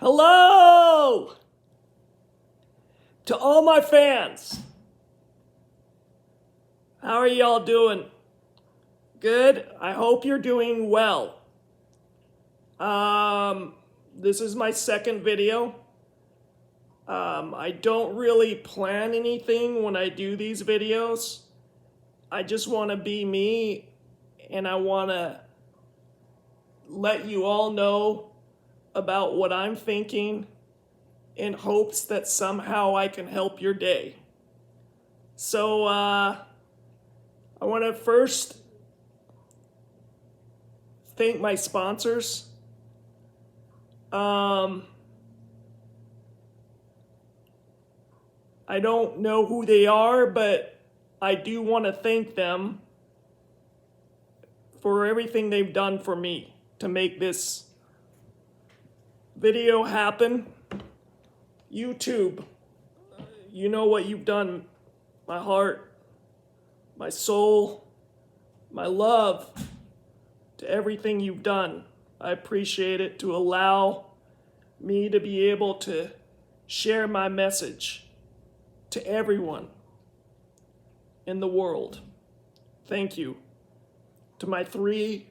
Hello to all my fans. How are y'all doing? Good. I hope you're doing well. This is my second video. I don't really plan anything when I do these videos. I just want to be me, and I want to let you all know about what I'm thinking in hopes that somehow I can help your day. So, I want to first thank my sponsors. I don't know who they are, but I do want to thank them for everything they've done for me to make this video happen. YouTube, you know what you've done. My heart, my soul, my love to everything you've done. I appreciate it to allow me to be able to share my message to everyone in the world. Thank you. To my 3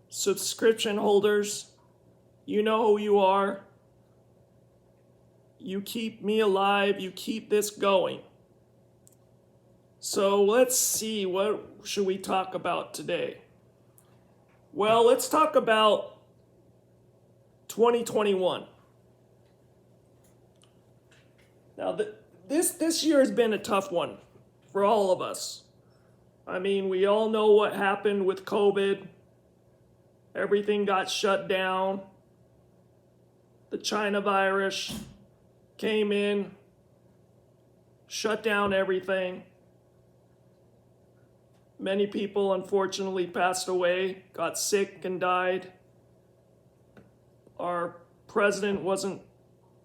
subscription holders, you know who you are. You keep me alive. You keep this going. So let's see, what should we talk about today? Well, let's talk about 2021. Now, this year has been a tough one for all of us. I mean, we all know what happened with COVID. Everything got shut down. The China virus came in, shut down everything. Many people unfortunately passed away, got sick and died. Our president wasn't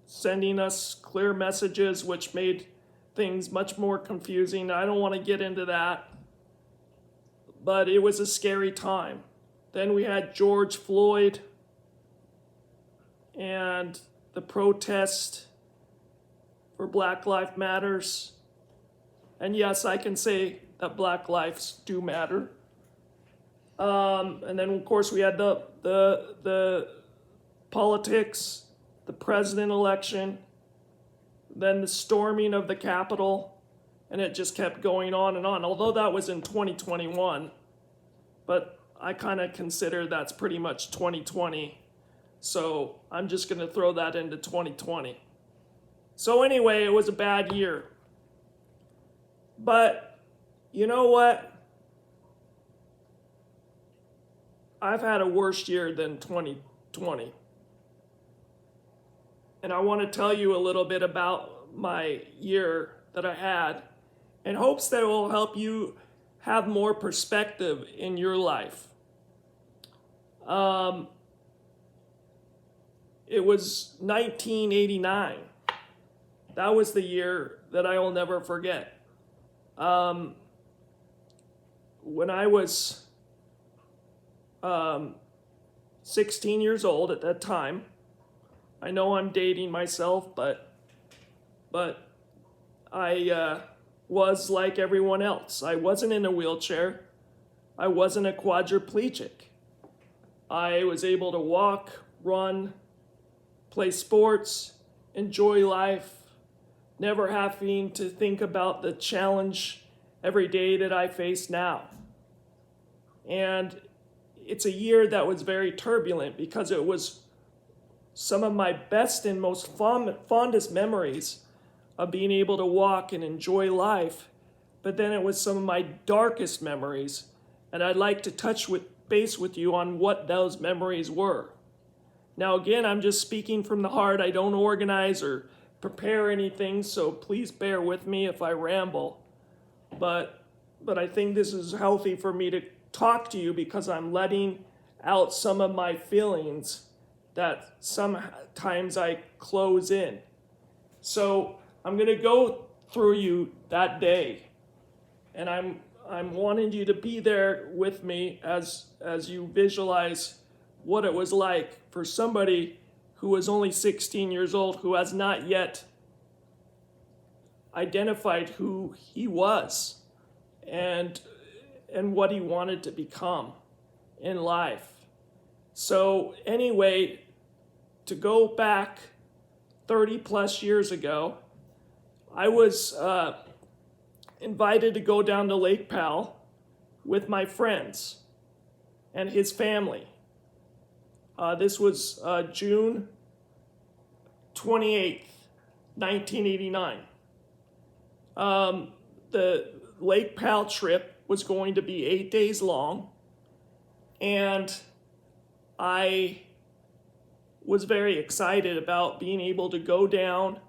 sending us clear messages, which made things much more confusing. I don't want to get into that, but it was a scary time. Then we had George Floyd and the protest for Black Lives Matters. And yes, I can say that Black lives do matter. And then of course we had the politics, the president election, then the storming of the Capitol, and it just kept going on and on. Although that was in 2021, but I kind of consider that's pretty much 2020. So I'm just going to throw that into 2020. So anyway, it was a bad year. But you know what? I've had a worse year than 2020. And I want to tell you a little bit about my year that I had in hopes that it will help you have more perspective in your life. It was 1989. That was the year that I will never forget. When I was 16 years old at that time, I know I'm dating myself, but I was like everyone else. I wasn't in a wheelchair. I wasn't a quadriplegic. I was able to walk, run, play sports, enjoy life, never having to think about the challenge every day that I face now. And it's a year that was very turbulent because it was some of my best and most fondest memories of being able to walk and enjoy life. But then it was some of my darkest memories. And I'd like to touch base with you on what those memories were. Now, again, I'm just speaking from the heart. I don't organize or prepare anything, so please bear with me if I ramble. But I think this is healthy for me to talk to you because I'm letting out some of my feelings that sometimes I close in. So I'm going to go through you that day, and I'm wanting you to be there with me as you visualize what it was like for somebody who was only 16 years old, who has not yet identified who he was and what he wanted to become in life. So anyway, to go back 30 plus years ago, I was invited to go down to Lake Powell with my friends and his family. This was June 28th, 1989. The Lake Powell trip was going to be 8 days long, and I was very excited about being able to go down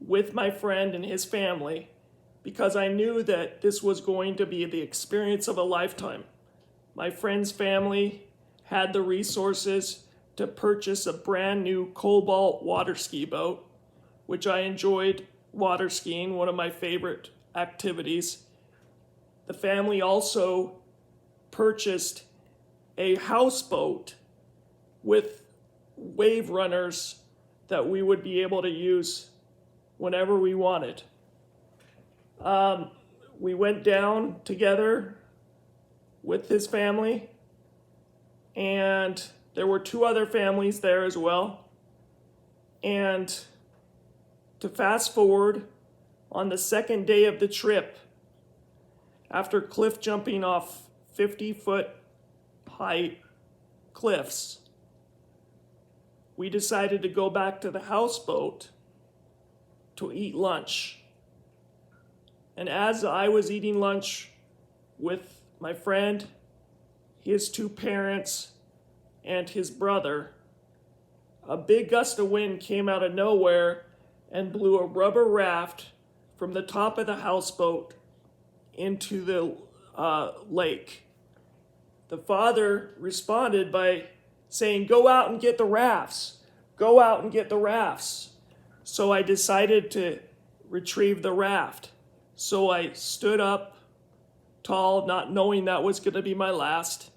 with my friend and his family, because I knew that this was going to be the experience of a lifetime. My friend's family had the resources to purchase a brand new Cobalt water ski boat, which I enjoyed water skiing, one of my favorite activities. The family also purchased a houseboat with wave runners that we would be able to use whenever we wanted. We went down together with his family, and there were 2 other families there as well. And to fast forward, on the second day of the trip, after cliff jumping off 50-foot high cliffs, we decided to go back to the houseboat to eat lunch. And as I was eating lunch with my friend, his 2 parents, and his brother, a big gust of wind came out of nowhere and blew a rubber raft from the top of the houseboat into the lake. The father responded by saying, "Go out and get the rafts. Go out and get the rafts." So I decided to retrieve the raft. So I stood up tall, not knowing that was going to be my last,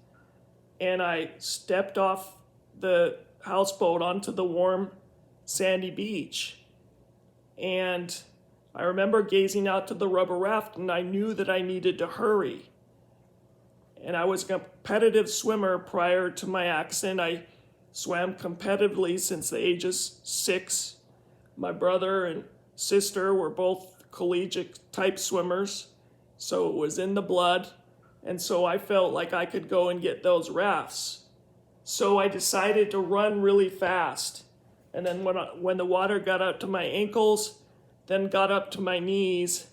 and I stepped off the houseboat onto the warm, sandy beach. And I remember gazing out to the rubber raft, and I knew that I needed to hurry. And I was a competitive swimmer prior to my accident. I swam competitively since the age of 6. My brother and sister were both collegiate type swimmers, so it was in the blood. And so I felt like I could go and get those rafts. So I decided to run really fast. And then when the water got up to my ankles, then got up to my knees,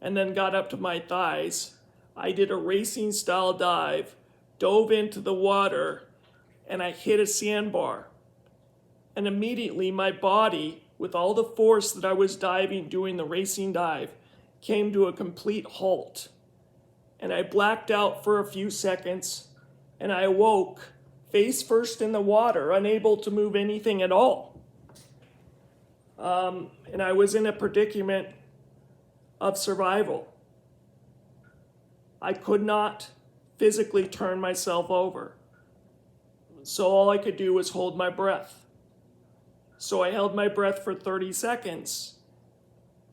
and then got up to my thighs, I did a racing style dive, dove into the water, and I hit a sandbar. And immediately my body, with all the force that I was diving, doing the racing dive, came to a complete halt. And I blacked out for a few seconds, and I awoke face first in the water, unable to move anything at all. And I was in a predicament of survival. I could not physically turn myself over. So all I could do was hold my breath. So I held my breath for 30 seconds.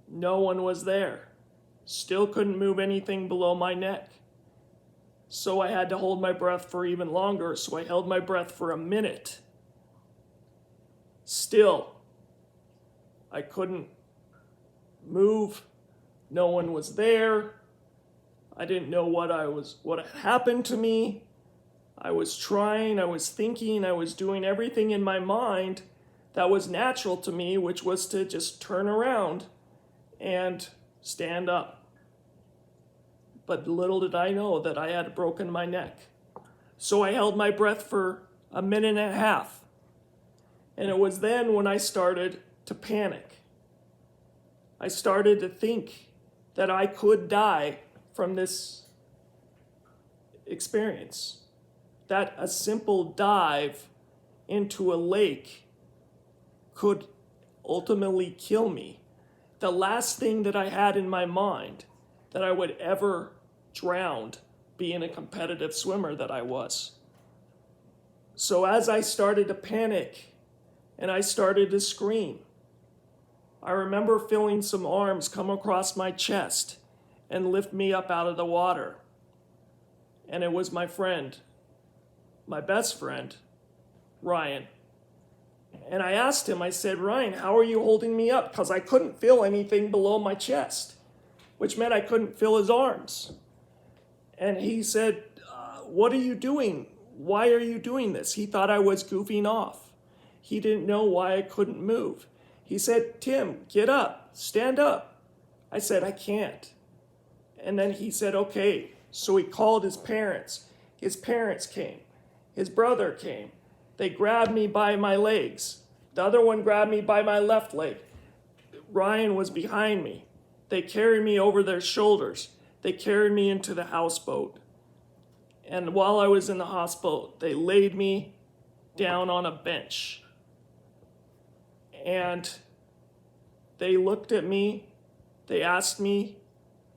No one was there. Still couldn't move anything below my neck. So I had to hold my breath for even longer. So I held my breath for a minute. Still, I couldn't move. No one was there. I didn't know what had happened to me. I was trying, I was thinking, I was doing everything in my mind that was natural to me, which was to just turn around and stand up. But little did I know that I had broken my neck. So I held my breath for a minute and a half. And it was then when I started to panic. I started to think that I could die from this experience. That a simple dive into a lake could ultimately kill me. The last thing that I had in my mind that I would ever drown, being a competitive swimmer that I was. So as I started to panic, and I started to scream. I remember feeling some arms come across my chest and lift me up out of the water. And it was my friend, my best friend, Ryan. And I asked him, I said, Ryan, how are you holding me up? Because I couldn't feel anything below my chest, which meant I couldn't feel his arms. And he said, what are you doing? Why are you doing this? He thought I was goofing off. He didn't know why I couldn't move. He said, Tim, get up, stand up. I said, I can't. And then he said, okay. So he called his parents. His parents came. His brother came. They grabbed me by my legs. The other one grabbed me by my left leg. Ryan was behind me. They carried me over their shoulders. They carried me into the houseboat. And while I was in the hospital, they laid me down on a bench. And they looked at me. They asked me,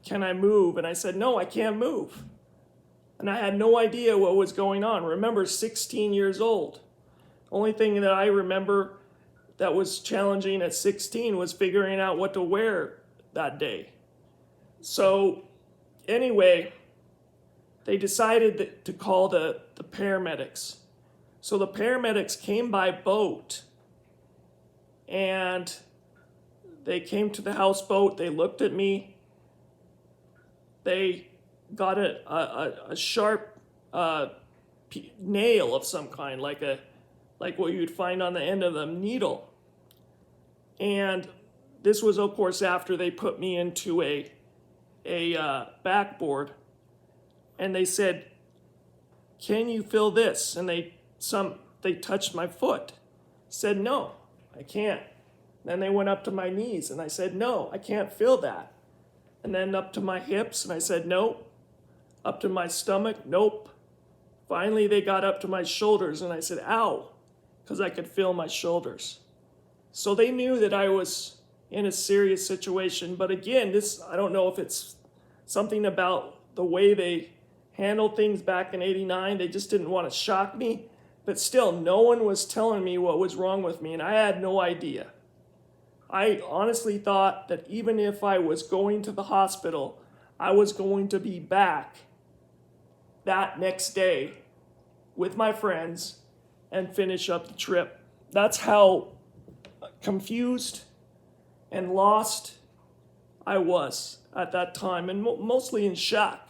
can I move? And I said, no, I can't move. And I had no idea what was going on. Remember, 16 years old. Only thing that I remember that was challenging at 16 was figuring out what to wear that day. So anyway, they decided to call the paramedics. So the paramedics came by boat, and they came to the houseboat. They looked at me. They got a sharp nail of some kind, like what you'd find on the end of a needle. And this was, of course, after they put me into a backboard. And they said, can you feel this? And they touched my foot. Said, no, I can't. Then they went up to my knees, and I said, no, I can't feel that. And then up to my hips, and I said, nope. Up to my stomach, nope. Finally, they got up to my shoulders, and I said, ow, because I could feel my shoulders. So they knew that I was in a serious situation. But again, I don't know if it's something about the way they handled things back in '89. They just didn't want to shock me. But still, no one was telling me what was wrong with me, and I had no idea. I honestly thought that even if I was going to the hospital, I was going to be back that next day with my friends and finish up the trip. That's how confused and lost I was at that time, and mostly in shock.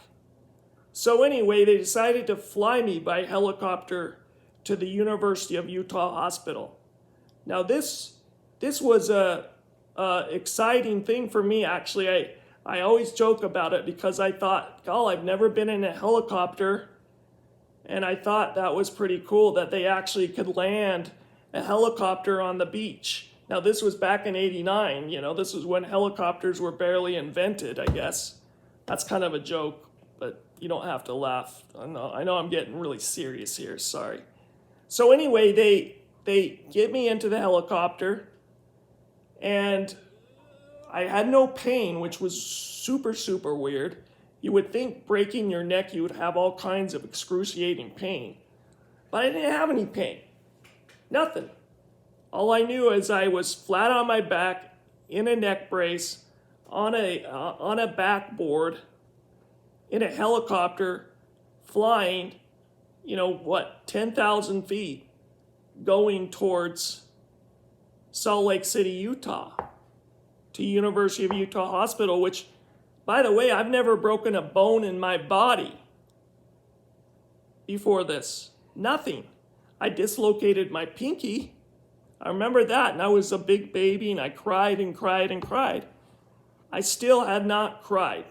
So anyway, they decided to fly me by helicopter to the University of Utah Hospital. Now this was a exciting thing for me, actually. I always joke about it because I thought, I've never been in a helicopter, and I thought that was pretty cool that they actually could land a helicopter on the beach. Now this was back in '89, this was when helicopters were barely invented, I guess. That's kind of a joke, but you don't have to laugh. I know I'm getting really serious here, sorry. So anyway, they get me into the helicopter, and I had no pain, which was super, super weird. You would think breaking your neck, you would have all kinds of excruciating pain. But I didn't have any pain. Nothing. All I knew is I was flat on my back, in a neck brace, on a backboard, in a helicopter, flying, 10,000 feet, going towards Salt Lake City, Utah, to University of Utah Hospital, which, by the way, I've never broken a bone in my body before this. Nothing. I dislocated my pinky. I remember that, and I was a big baby, and I cried and cried and cried. I still had not cried,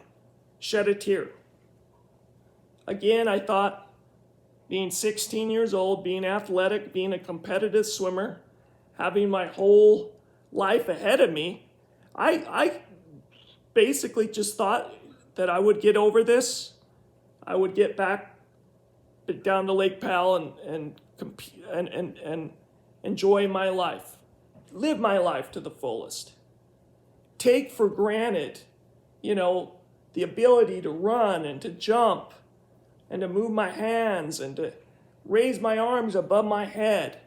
shed a tear. Again, I thought, being 16 years old, being athletic, being a competitive swimmer, having my whole life ahead of me, I basically just thought that I would get over this. I would get back down to Lake Powell and compete and enjoy my life, live my life to the fullest. Take for granted, the ability to run and to jump and to move my hands and to raise my arms above my head.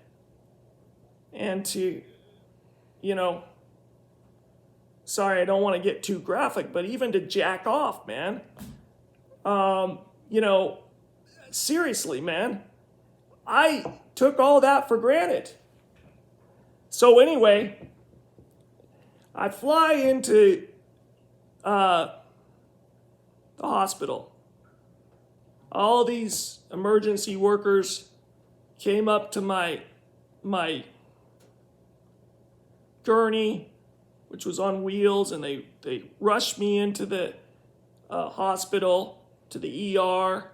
and to, you know, sorry, I don't want to get too graphic, but even to jack off, man. You know, seriously, man, I took all that for granted. So anyway, I fly into the hospital. All these emergency workers came up to my gurney, which was on wheels, and they rushed me into the hospital, to the ER.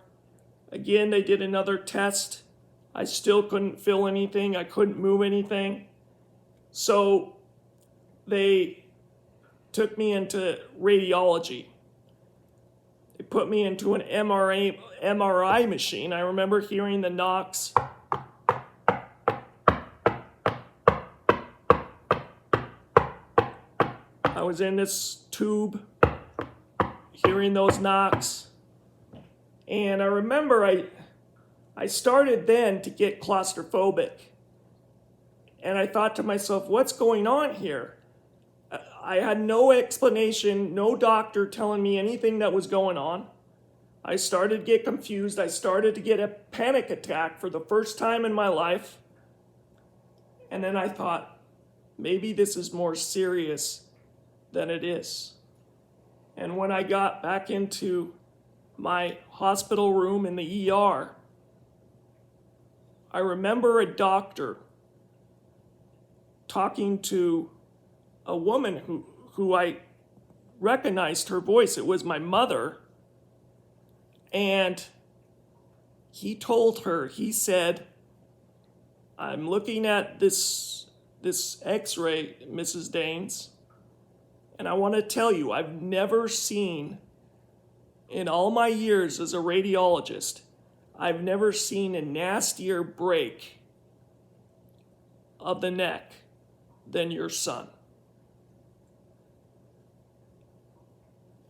Again, they did another test. I still couldn't feel anything. I couldn't move anything. So they took me into radiology. They put me into an MRI machine. I remember hearing the knocks. I was in this tube, hearing those knocks. And I remember I started then to get claustrophobic. And I thought to myself, what's going on here? I had no explanation, no doctor telling me anything that was going on. I started to get confused. I started to get a panic attack for the first time in my life. And then I thought, maybe this is more serious than it is. And when I got back into my hospital room in the ER, I remember a doctor talking to a woman who I recognized her voice. It was my mother. And he told her, he said, I'm looking at this x-ray, Mrs. Daines, and I want to tell you, I've never seen, in all my years as a radiologist, I've never seen a nastier break of the neck than your son.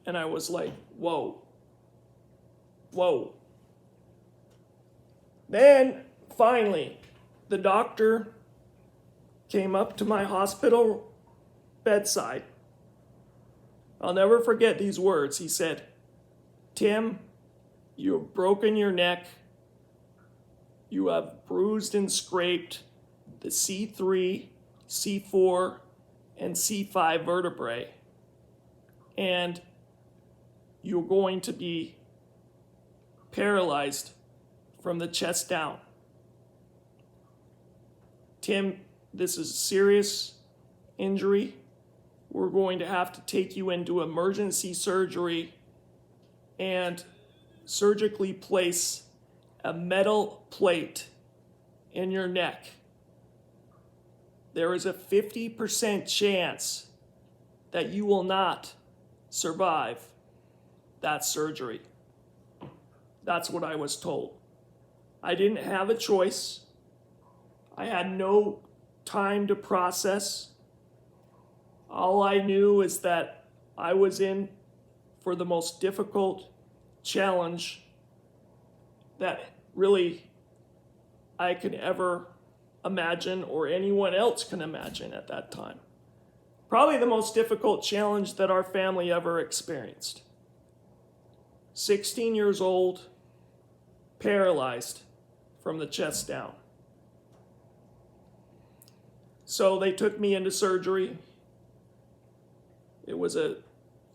And I was like, whoa. Then, finally, the doctor came up to my hospital bedside. I'll never forget these words. He said, Tim, you have broken your neck. You have bruised and scraped the C3, C4, and C5 vertebrae. And you're going to be paralyzed from the chest down. Tim, this is a serious injury. We're going to have to take you into emergency surgery and surgically place a metal plate in your neck. There is a 50% chance that you will not survive that surgery. That's what I was told. I didn't have a choice. I had no time to process. All I knew is that I was in for the most difficult challenge that really I could ever imagine or anyone else can imagine at that time. Probably the most difficult challenge that our family ever experienced. 16 years old, paralyzed from the chest down. So they took me into surgery. It was a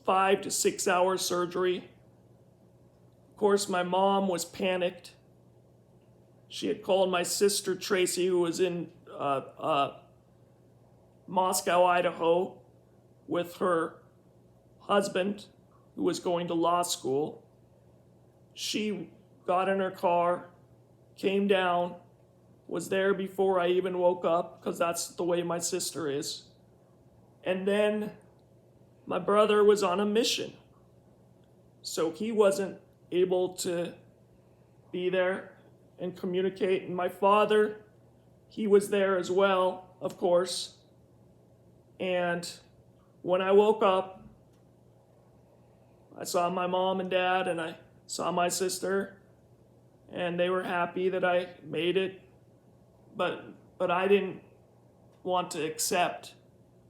5 to 6 hour surgery. Of course, my mom was panicked. She had called my sister Tracy, who was in Moscow, Idaho, with her husband, who was going to law school. She got in her car, came down, was there before I even woke up, because that's the way my sister is. And then my brother was on a mission, so he wasn't able to be there and communicate. And my father, he was there as well, of course. And when I woke up, I saw my mom and dad, and I saw my sister, and they were happy that I made it. But I didn't want to accept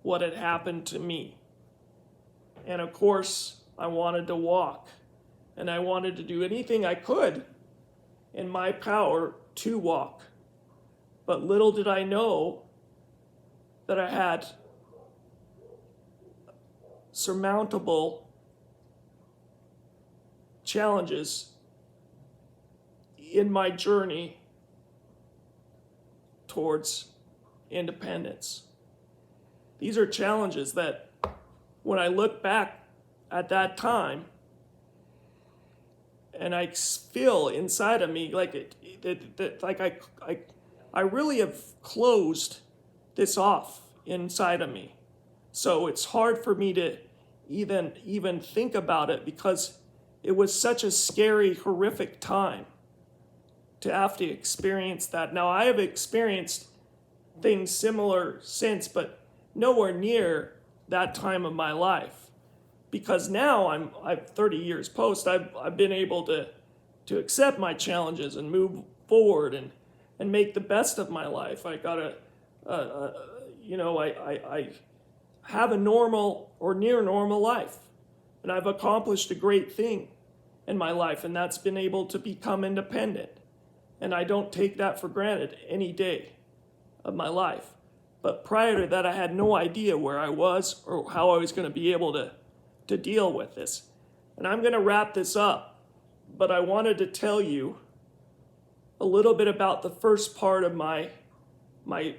what had happened to me. And of course, I wanted to walk, and I wanted to do anything I could in my power to walk. But little did I know that I had surmountable challenges in my journey towards independence. These are challenges that, when I look back at that time, and I feel inside of me like I really have closed this off inside of me. So it's hard for me to even think about it, because it was such a scary, horrific time to have to experience that. Now, I have experienced things similar since, but nowhere near that time of my life. Because now I'm 30 years post, I've been able to accept my challenges and move forward and make the best of my life. I got I have a normal or near normal life, and I've accomplished a great thing in my life, and that's been able to become independent. And I don't take that for granted any day of my life. But prior to that, I had no idea where I was or how I was going to be able to deal with this. And I'm going to wrap this up, but I wanted to tell you a little bit about the first part of my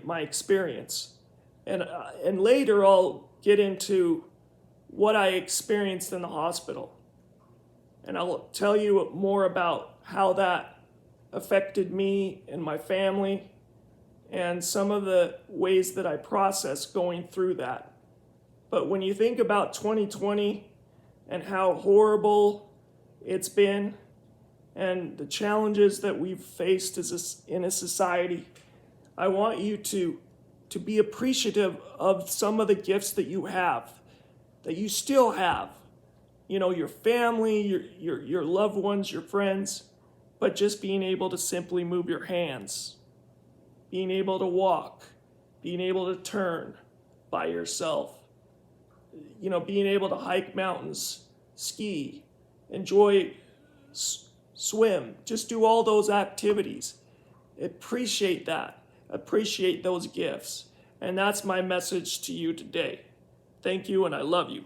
experience. And later I'll get into what I experienced in the hospital. And I'll tell you more about how that affected me and my family, and some of the ways that I processed going through that. But when you think about 2020 and how horrible it's been, and the challenges that we've faced in a society, I want you to be appreciative of some of the gifts that you have, that you still have. You know, your family, your loved ones, your friends, but just being able to simply move your hands, being able to walk, being able to turn by yourself, you know, being able to hike mountains, ski, enjoy, swim, just do all those activities. Appreciate that. Appreciate those gifts. And that's my message to you today. Thank you, and I love you.